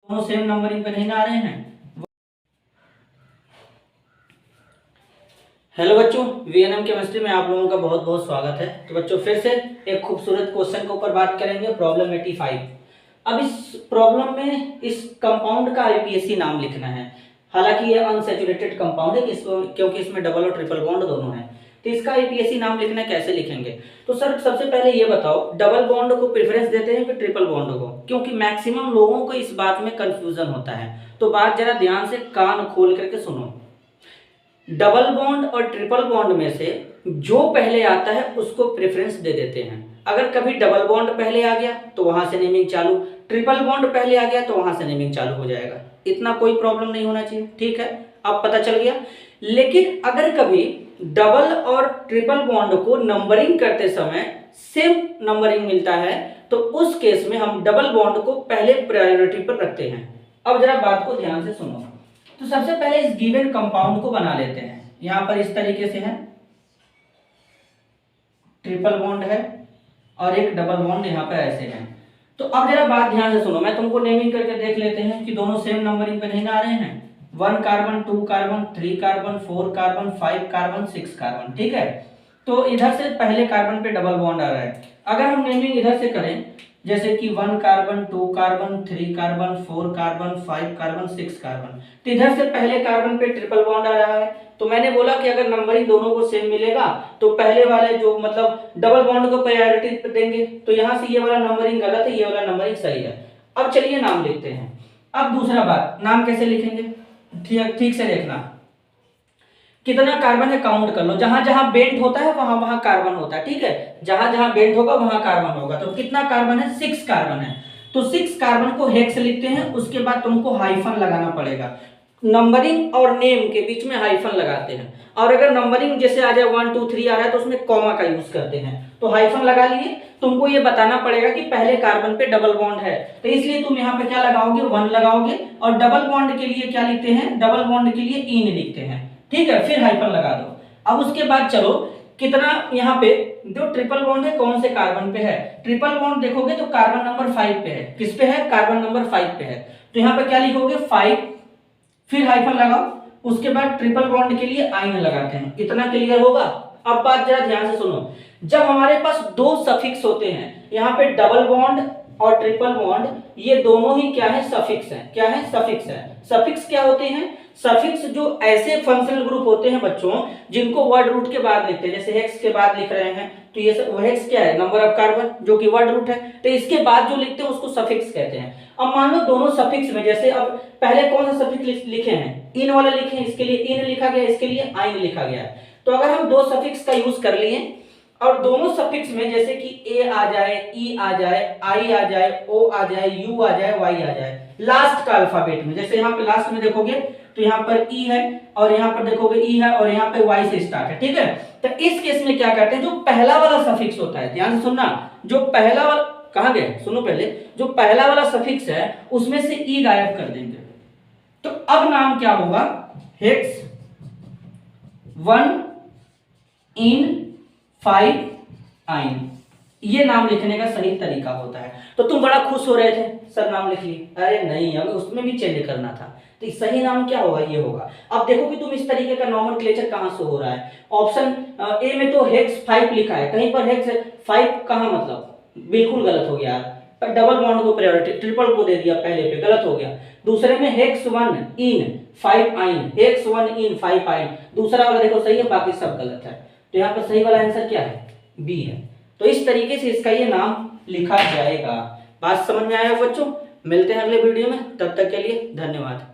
दोनों same numbering पे नहीं आ रहे हैं। हेलो बच्चों, वीएनएम केमिस्ट्री में आप लोगों का बहुत बहुत स्वागत है। तो बच्चों फिर से एक खूबसूरत क्वेश्चन के ऊपर बात करेंगे, प्रॉब्लम 85। अब इस प्रॉब्लम में इस कंपाउंड का आईपीएसी नाम लिखना है। हालांकि ये अनसैचुरेटेड कंपाउंड है क्योंकि इसमें डबल और ट्रिपल बॉन्ड दोनों है। तो इसका आईपीएसी नाम लिखना कैसे लिखेंगे? तो सर सबसे पहले ये बताओ, डबल बॉन्ड को प्रेफरेंस देते हैं कि ट्रिपल बॉन्ड को? क्योंकि मैक्सिमम लोगों को इस बात में कंफ्यूजन होता है। तो बात जरा ध्यान से कान खोल करके सुनो। डबल बॉन्ड और ट्रिपल बॉन्ड में से जो पहले आता है उसको प्रेफरेंस दे देते हैं। अगर कभी डबल बॉन्ड पहले आ गया तो वहां से नेमिंग चालू, ट्रिपल बॉन्ड पहले आ गया तो वहां से नेमिंग चालू हो जाएगा। इतना कोई प्रॉब्लम नहीं होना चाहिए, ठीक है? अब पता चल गया। लेकिन अगर कभी डबल और ट्रिपल बॉन्ड को नंबरिंग करते समय सेम नंबरिंग मिलता है तो उस केस में हम डबल बॉन्ड को पहले प्रायोरिटी पर रखते हैं। अब जरा बात को ध्यान से सुनो। तो सबसे पहले इस गिवन कंपाउंड को बना लेते हैं। यहां पर इस तरीके से है, ट्रिपल बॉन्ड है और एक डबल बॉन्ड यहां पर ऐसे है। तो अब जरा बात ध्यान से सुनो, मैं तुमको नेमिंग करके देख लेते हैं कि दोनों सेम नंबरिंग पे नहीं आ रहे हैं। 1 carbon, 2 carbon, 3 carbon, 4 carbon, 5 carbon, 6 carbon, ठीक है? तो इधर से पहले कार्बन पे डबल बॉन्ड आ रहा है। अगर हम नेमिंग इधर से करें, जैसे कि 1 carbon, 2 carbon, 3 carbon, 4 carbon, 5 carbon, 6 carbon, तो इधर से पहले कार्बन पे ट्रिपल बॉन्ड आ रहा है। तो मैंने बोला कि अगर नंबरिंग दोनों को सेम मिलेगा तो पहले वाले जो मतलब डबल बॉन्ड को प्रायोरिटी देंगे। तो यहां से ये वाला नंबरिंग गलत है, ये वाला नंबरिंग सही है। अब चलिए नाम लिखते हैं। अब दूसरा बात, नाम कैसे लिखेंगे? ठीक से देखना, कितना कार्बन है काउंट कर लो। जहां जहां बेंट होता है वहां वहां कार्बन होता है, ठीक है? जहां जहां बेंट होगा वहां कार्बन होगा। तो कितना कार्बन है? 6 कार्बन है। तो 6 कार्बन को हेक्स लिखते हैं, उसके बाद तुमको हाइफन लगाना पड़ेगा। नंबरिंग और नेम के बीच में हाइफन लगाते हैं। और अगर नंबरिंग जैसे आ जाए 1 2 3 आ रहा है तो उसमें कॉमा का यूज करते हैं। तो हाइफन लगा लिए। तुमको ये बताना पड़ेगा कि पहले कार्बन पे डबल बॉन्ड है, तो इसलिए तुम यहाँ पे क्या लगाओगे? 1 लगाओगे। और डबल बॉन्ड के लिए क्या लिखते हैं? डबल बॉन्ड के लिए इन लिखते हैं, ठीक है? फिर हाइफन लगा दो। अब उसके बाद चलो, कितना यहाँ पे जो ट्रिपल बॉन्ड है कौन से कार्बन पे है? ट्रिपल बॉन्ड देखोगे तो कार्बन नंबर 5 पे है। किस पे है? कार्बन नंबर 5 पे है। तो यहाँ पे क्या लिखोगे? 5, फिर हाइफन लगाओ। उसके बाद ट्रिपल बॉन्ड के लिए आइन लगाते हैं। इतना क्लियर होगा? अब बात जरा ध्यान से सुनो। जब हमारे पास दो सफिक्स होते हैं, यहाँ पे डबल बॉन्ड और ट्रिपल बॉन्ड, ये दोनों ही क्या है? सफिक्स है। क्या है? सफिक्स है। सफिक्स क्या होते हैं? सफिक्स जो ऐसे फंक्शनल ग्रुप होते हैं बच्चों जिनको वर्ड रूट के बाद लिखते हैं, जैसे हेक्स के बाद लिख रहे हैं तो ये हेक्स क्या है? नंबर ऑफ कार्बन, जो कि वर्ड रूट है। तो इसके बाद जो लिखते हैं उसको सफिक्स कहते हैं। अब मान लो दोनों सफिक्स में, जैसे अब पहले कौन सा सफिक्स लिखे हैं? इन वाला लिखे हैं, इसके लिए इन लिखा गया, इसके लिए आइन लिखा गया। तो अगर हम दो सफिक्स का यूज कर लिए और दोनों सफिक्स में जैसे कि ए आ जाए, ई आ जाए, आई आ जाए, ओ आ जाए, यू आ जाए, वाई आ जाए, लास्ट का अल्फाबेट में, जैसे यहाँ पे लास्ट में देखोगे तो यहाँ पर ई है और यहाँ पर देखोगे ई है और यहाँ पे वाई से स्टार्ट है, ठीक है? तो इस केस में क्या करते हैं? जो पहला वाला सफिक्स होता है, ध्यान से सुनना, जो पहला वाला, कहां गए? सुनो पहले, जो पहला वाला सफिक्स है उसमें से ई गायब कर देंगे। तो अब नाम क्या होगा? हेक्स 1 इन 5 आइन। ये नाम लिखने का सही तरीका होता है। तो तुम बड़ा खुश हो रहे थे, सर नाम लिख लिए। अरे नहीं, हमें उसमें भी चेंज करना था। तो सही नाम क्या होगा? ये होगा। अब देखो कि तुम इस तरीके का नॉमेनक्लेचर कहां से हो रहा है। ऑप्शन ए में तो हेक्स 5 लिखा है, कहीं पर हेक्स 5 कहां, मतलब बिल्कुल गलत हो गया। डबल बॉन्ड को प्रायोरिटी, ट्रिपल को दे दिया पहले पे, गलत हो गया। दूसरे में हेक्स 1 इन 5 आइन, हेक्स 1 इन 5 आइन, दूसरा वाला देखो सही है, बाकी सब गलत है। तो यहाँ पर सही वाला आंसर क्या है? बी है। तो इस तरीके से इसका ये नाम लिखा जाएगा। बात समझ में आया बच्चों? मिलते हैं अगले वीडियो में, तब तक के लिए धन्यवाद।